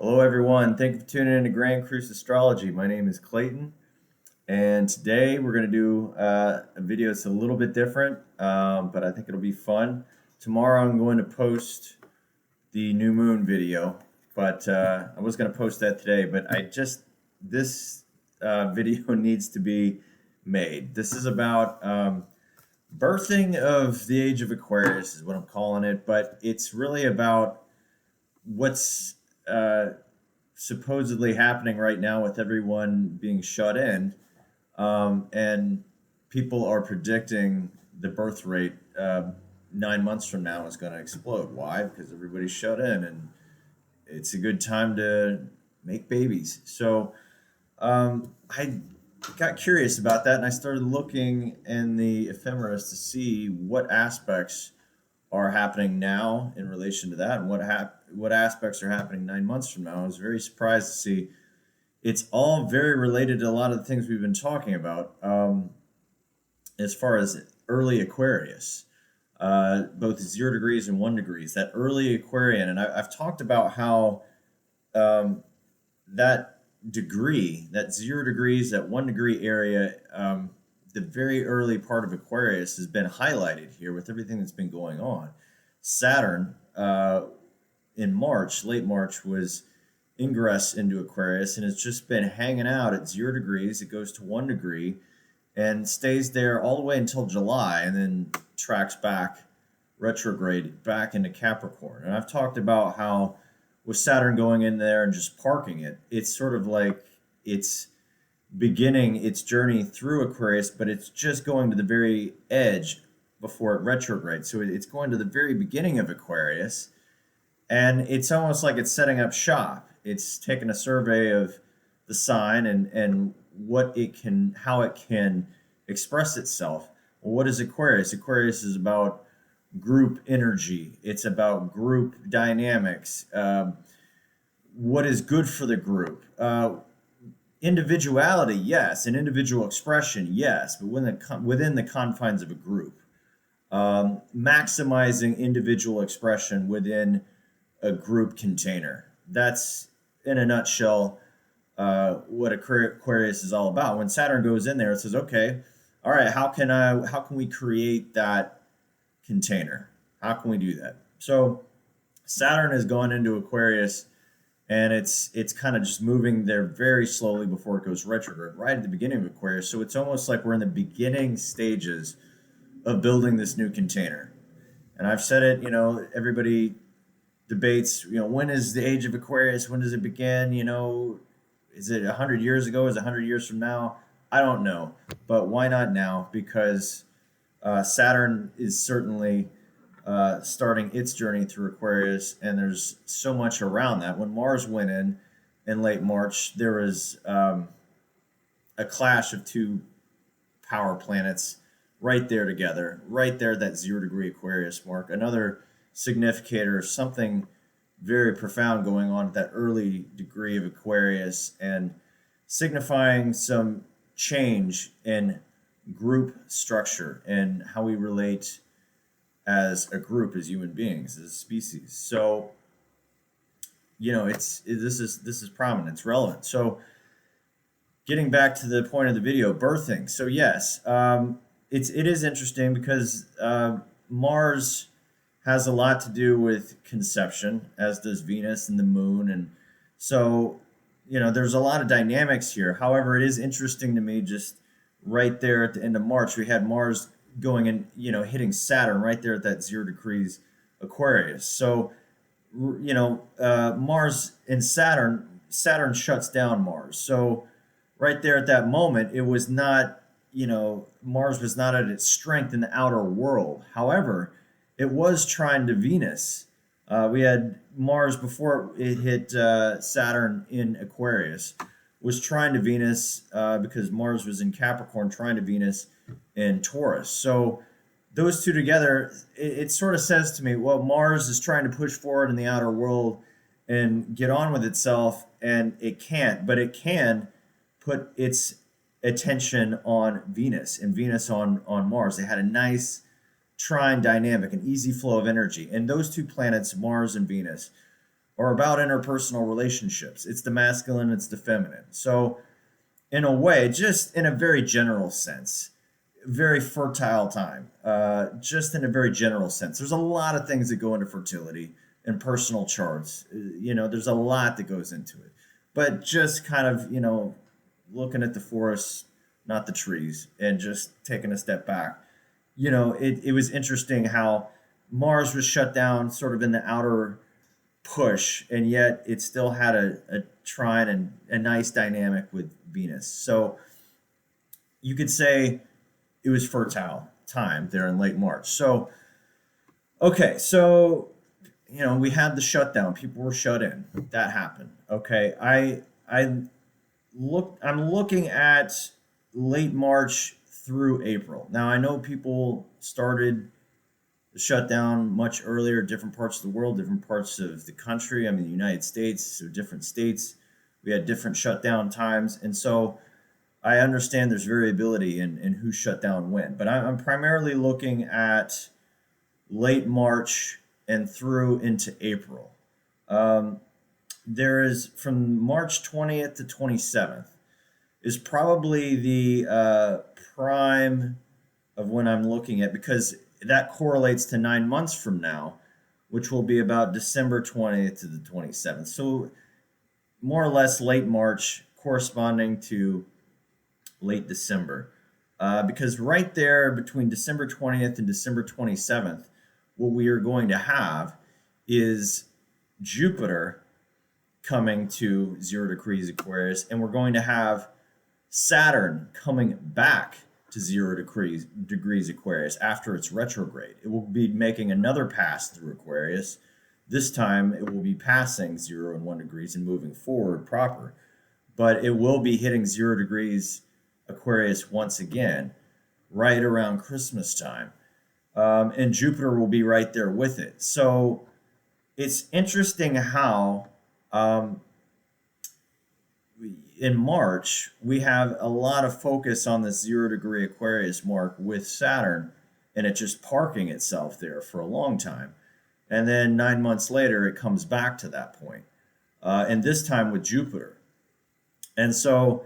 Hello, everyone. Thank you for tuning in to Grand Cruise Astrology. My name is Clayton, and today we're going to do a video that's a little bit different, but I think it'll be fun. Tomorrow, I'm going to post the new moon video, but I was going to post that today, but this video needs to be made. This is about birthing of the Age of Aquarius, is what I'm calling it, but it's really about what's uh, supposedly happening right now with everyone being shut in, and people are predicting the birth rate 9 months from now is going to explode. Why? Because everybody's shut in, and it's a good time to make babies. So I got curious about that, and I started looking in the ephemeris to see what aspects are happening now in relation to that, and what aspects are happening 9 months from now. I was very surprised to see it's all very related to a lot of the things we've been talking about, as far as early Aquarius, both 0 degrees and 1 degrees. That early Aquarian, and I've talked about how that degree, that 0 degrees, that 1 degree area, the very early part of Aquarius has been highlighted here with everything that's been going on. Saturn, in March, late March, was ingress into Aquarius, and it's just been hanging out at 0 degrees. It goes to 1 degree and stays there all the way until July, and then tracks back retrograde back into Capricorn. And I've talked about how with Saturn going in there and just parking it, it's sort of like it's beginning its journey through Aquarius, but it's just going to the very edge before it retrogrades. So it's going to the very beginning of Aquarius, and it's almost like it's setting up shop. It's taking a survey of the sign and what it can, how it can express itself. Well, what is Aquarius? Aquarius is about group energy. It's about group dynamics. What is good for the group? Individuality, yes, and individual expression, yes, but within the confines of a group. Maximizing individual expression within a group container. That's, in a nutshell, what Aquarius is all about. When Saturn goes in there, it says, okay, all right, how can we create that container? How can we do that? So Saturn has gone into Aquarius, and it's kind of just moving there very slowly before it goes retrograde, right at the beginning of Aquarius. So it's almost like we're in the beginning stages of building this new container. And I've said it, everybody debates, when is the age of Aquarius? When does it begin? Is it 100 years ago? Is it 100 years from now? I don't know. But why not now? Because Saturn is certainly starting its journey through Aquarius, and there's so much around that. When Mars went in late March, there was a clash of two power planets right there together, right there, that 0 degree Aquarius mark. Another significator of something very profound going on at that early degree of Aquarius, and signifying some change in group structure and how we relate as a group, as human beings, as a species. So, this is prominent, it's relevant. So, getting back to the point of the video, birthing. So yes, it is interesting because Mars has a lot to do with conception, as does Venus and the moon, and so there's a lot of dynamics here. However, it is interesting to me, just right there at the end of March, we had Mars going and hitting Saturn right there at that 0 degrees Aquarius. So Mars and Saturn shuts down Mars. So right there at that moment, it was not, Mars was not at its strength in the outer world. However, it was trying to Venus. We had Mars before it hit Saturn in Aquarius, was trying to Venus, because Mars was in Capricorn, trying to Venus in Taurus. So those two together, it sort of says to me, well, Mars is trying to push forward in the outer world and get on with itself, and it can't, but it can put its attention on Venus, and Venus on Mars. They had a nice trine dynamic, an easy flow of energy. And those two planets, Mars and Venus, or about interpersonal relationships. It's the masculine, it's the feminine. So, in a way, just in a very general sense, very fertile time, just in a very general sense. There's a lot of things that go into fertility and personal charts. There's a lot that goes into it. But just kind of, looking at the forest, not the trees, and just taking a step back, it was interesting how Mars was shut down sort of in the outer push, and yet it still had a trine and a nice dynamic with Venus. So you could say it was fertile time there in late March. So, okay, so we had the shutdown. People were shut in. That happened. Okay, I'm looking at late March through April. Now I know people started the shutdown much earlier, different parts of the world, different parts of the country. I mean, the United States, so different states, we had different shutdown times, and so I understand there's variability in who shut down when. But I'm primarily looking at late March and through into April. There is from March 20th to 27th is probably the prime of when I'm looking at, because that correlates to 9 months from now, which will be about December 20th to the 27th. So more or less late March corresponding to late December. Because right there between December 20th and December 27th, what we are going to have is Jupiter coming to 0 degrees Aquarius, and we're going to have Saturn coming back to 0 degrees Aquarius after its retrograde. It will be making another pass through Aquarius. This time it will be passing 0 and 1 degrees and moving forward proper. But it will be hitting 0 degrees Aquarius once again right around Christmas time. And Jupiter will be right there with it. So it's interesting how in March, we have a lot of focus on the 0 degree Aquarius mark with Saturn, and it just parking itself there for a long time. And then 9 months later, it comes back to that point. And this time with Jupiter. And so,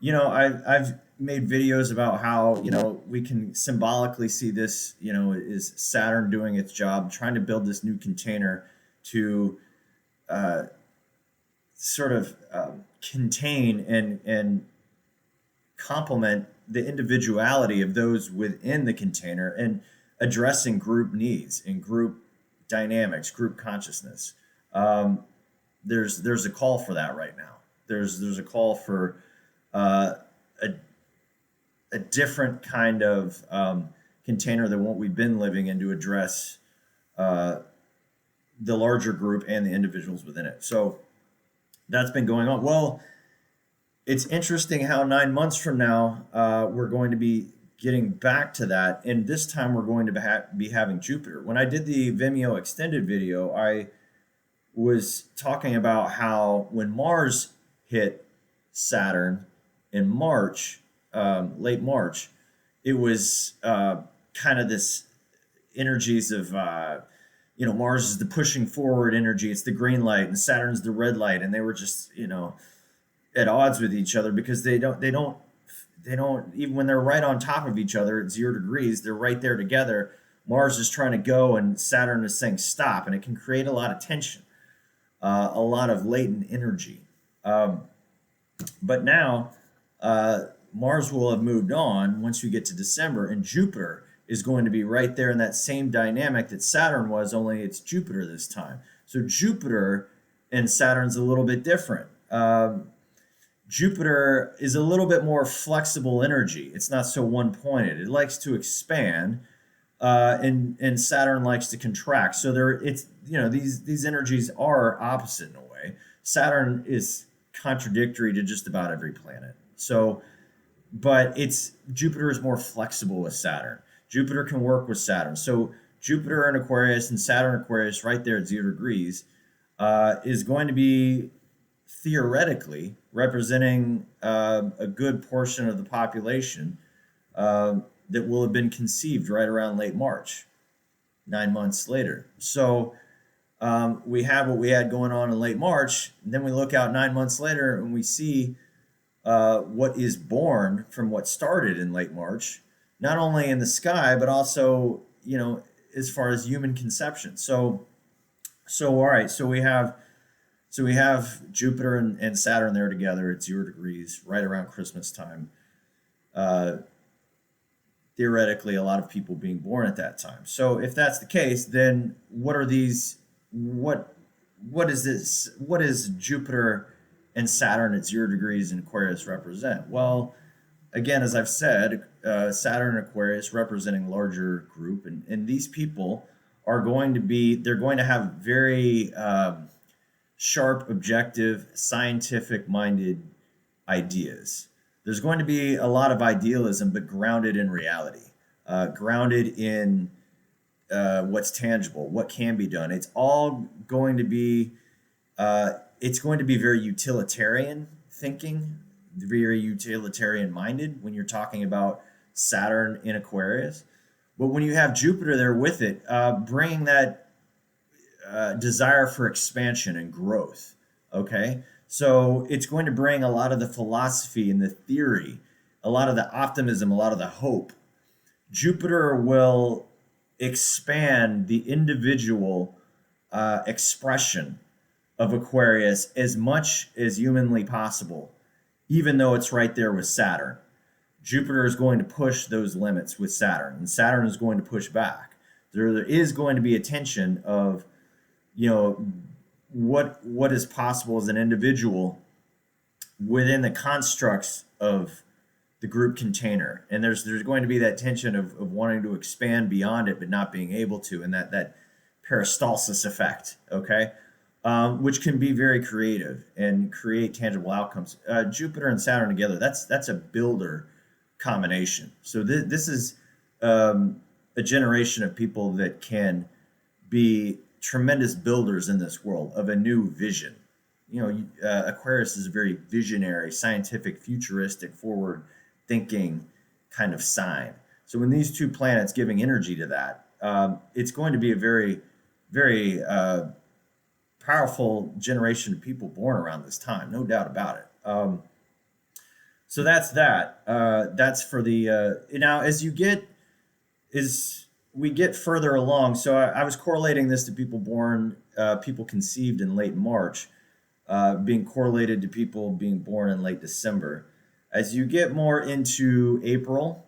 I've made videos about how, we can symbolically see this, is Saturn doing its job, trying to build this new container to sort of contain and complement the individuality of those within the container and addressing group needs and group dynamics, group consciousness. There's a call for that right now. There's a call for a different kind of container than what we've been living in to address the larger group and the individuals within it. So that's been going on. Well, it's interesting how 9 months from now, we're going to be getting back to that. And this time we're going to be having Jupiter. When I did the Vimeo extended video, I was talking about how when Mars hit Saturn in March, late March, it was kind of this energies of Mars is the pushing forward energy, it's the green light, and Saturn's the red light, and they were just at odds with each other because they don't even when they're right on top of each other at 0 degrees, they're right there together. Mars is trying to go and Saturn is saying stop, and it can create a lot of tension, a lot of latent energy. But now Mars will have moved on once we get to December, and Jupiter is going to be right there in that same dynamic that Saturn was, only it's Jupiter this time. So Jupiter and Saturn's a little bit different. Jupiter is a little bit more flexible energy. It's not so one-pointed. It likes to expand, and Saturn likes to contract. So these energies are opposite in a way. Saturn is contradictory to just about every planet. So, but Jupiter is more flexible with Saturn. Jupiter can work with Saturn. So Jupiter in Aquarius and Saturn in Aquarius right there at 0 degrees is going to be theoretically representing a good portion of the population that will have been conceived right around late March, 9 months later. So We have what we had going on in late March. And then we look out 9 months later and we see what is born from what started in late March, not only in the sky, but also, as far as human conception. So all right, so we have Jupiter and Saturn there together at 0 degrees, right around Christmas time. Uh, Theoretically, a lot of people being born at that time. So if that's the case, then what are these? What is this? What is Jupiter and Saturn at 0 degrees in Aquarius represent? Well, again, as I've said, Saturn and Aquarius representing larger group, and these people are going to be, they're going to have very sharp, objective, scientific minded ideas. There's going to be a lot of idealism, but grounded in reality, grounded in what's tangible, what can be done. It's going to be very utilitarian thinking, very utilitarian minded when you're talking about Saturn in Aquarius. But when you have Jupiter there with it, bringing that desire for expansion and growth. Okay. So it's going to bring a lot of the philosophy and the theory, a lot of the optimism, a lot of the hope. Jupiter will expand the individual expression of Aquarius as much as humanly possible, even though it's right there with Saturn. Jupiter is going to push those limits with Saturn, and Saturn is going to push back. There is going to be a tension of, you know, what is possible as an individual within the constructs of the group container, and there's going to be that tension of wanting to expand beyond it but not being able to, and that peristalsis effect, okay, which can be very creative and create tangible outcomes. Jupiter and Saturn together, that's a builder combination. So this is a generation of people that can be tremendous builders in this world of a new vision. Aquarius is a very visionary, scientific, futuristic, forward thinking kind of sign. So when these two planets giving energy to that, it's going to be a very, very powerful generation of people born around this time, no doubt about it. So that's that. That's for the now as we get further along. So I was correlating this to people conceived in late March, being correlated to people being born in late December. As you get more into April,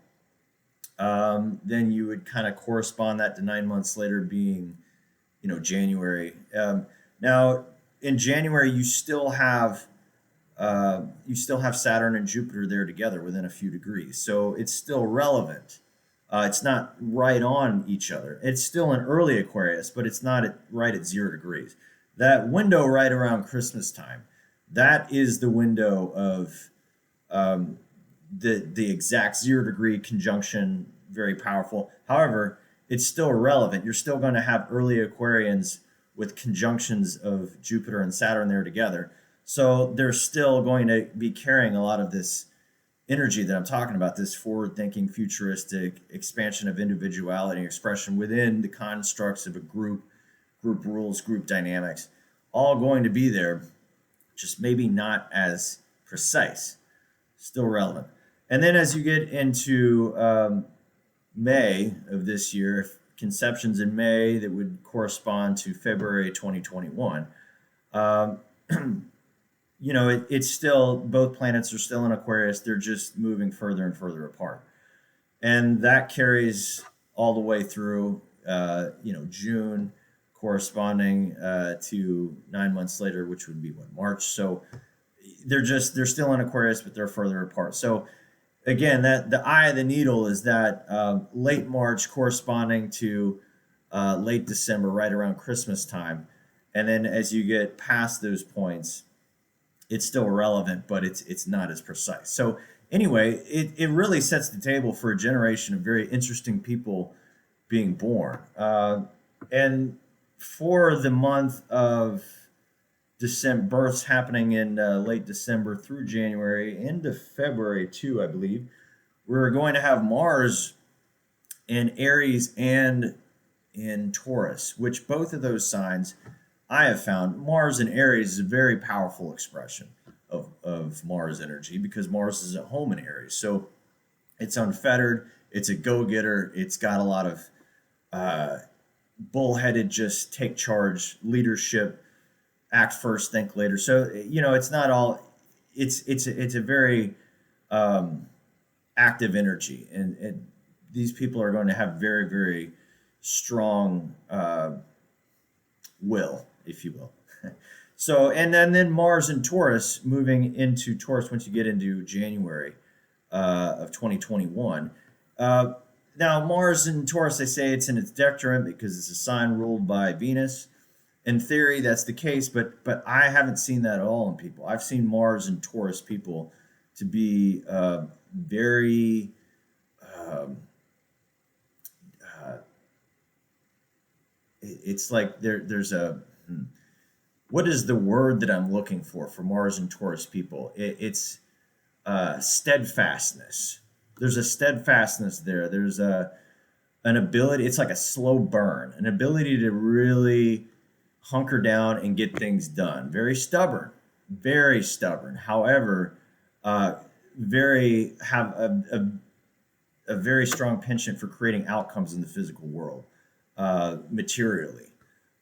then you would kind of correspond that to 9 months later being, January. Now, in January, you still have Saturn and Jupiter there together within a few degrees, so it's still relevant. It's not right on each other. It's still an early Aquarius, but it's not right at 0 degrees. That window right around Christmas time, that is the window of the exact 0 degree conjunction, very powerful. However, it's still relevant. You're still going to have early Aquarians with conjunctions of Jupiter and Saturn there together. So they're still going to be carrying a lot of this energy that I'm talking about, this forward-thinking, futuristic expansion of individuality and expression within the constructs of a group rules, group dynamics, all going to be there, just maybe not as precise, still relevant. And then as you get into May of this year, conceptions in May that would correspond to February 2021, it's still, both planets are still in Aquarius. They're just moving further and further apart. And that carries all the way through, June, corresponding to 9 months later, which would be March. So they're still in Aquarius, but they're further apart. So again, that the eye of the needle is that late March corresponding to late December, right around Christmas time. And then as you get past those points, it's still relevant, but it's not as precise. So anyway, it really sets the table for a generation of very interesting people being born. And for the month of December, births happening in late December through January into February too, I believe, we're going to have Mars in Aries and in Taurus, which both of those signs I have found Mars in Aries is a very powerful expression of Mars energy because Mars is at home in Aries. So it's unfettered, it's a go-getter, it's got a lot of uh, bullheaded, just take charge, leadership, act first, think later. So it's not all. It's a very um, active energy, and these people are going to have very very strong will, if you will. So and then Mars and Taurus moving into Taurus once you get into January of 2021. Uh, Now Mars and Taurus, they say it's in its detriment because it's a sign ruled by Venus. In theory, that's the case, but I haven't seen that at all in people. I've seen Mars and Taurus people to be very um, uh, it's like there's a what is the word that I'm looking for Mars and Taurus people? It's steadfastness. There's a steadfastness there. There's an ability. It's like a slow burn, an ability to really hunker down and get things done. Very stubborn, very stubborn. However, uh, very have a very strong penchant for creating outcomes in the physical world, materially.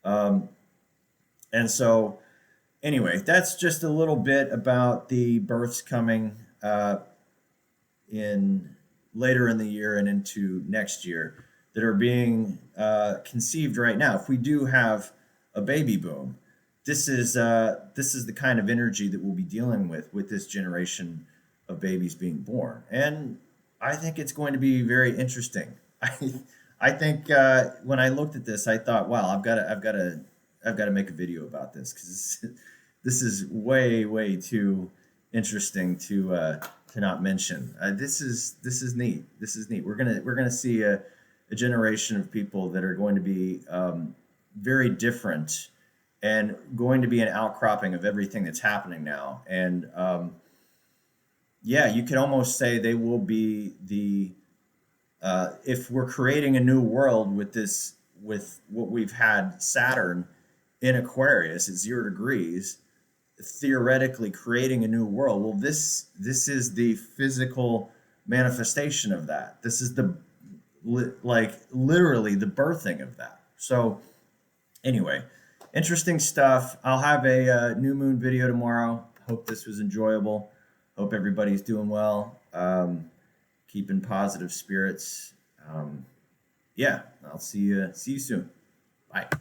Um, and so, anyway, that's just a little bit about the births coming in later in the year and into next year that are being conceived right now. If we do have a baby boom, this is the kind of energy that we'll be dealing with this generation of babies being born, and I think it's going to be very interesting. I think when I looked at this, I thought, wow, I've got to make a video about this because this is way way too interesting to not mention. This is neat. This is neat. We're gonna see a generation of people that are going to be very different and going to be an outcropping of everything that's happening now. And yeah, you could almost say they will be the if we're creating a new world with this with what we've had Saturn in Aquarius at 0 degrees, theoretically creating a new world. Well, this is the physical manifestation of that. This is the like literally the birthing of that. So anyway, interesting stuff. I'll have a new moon video tomorrow. Hope this was enjoyable. Hope everybody's doing well. Keeping positive spirits. Yeah, I'll see you soon. Bye.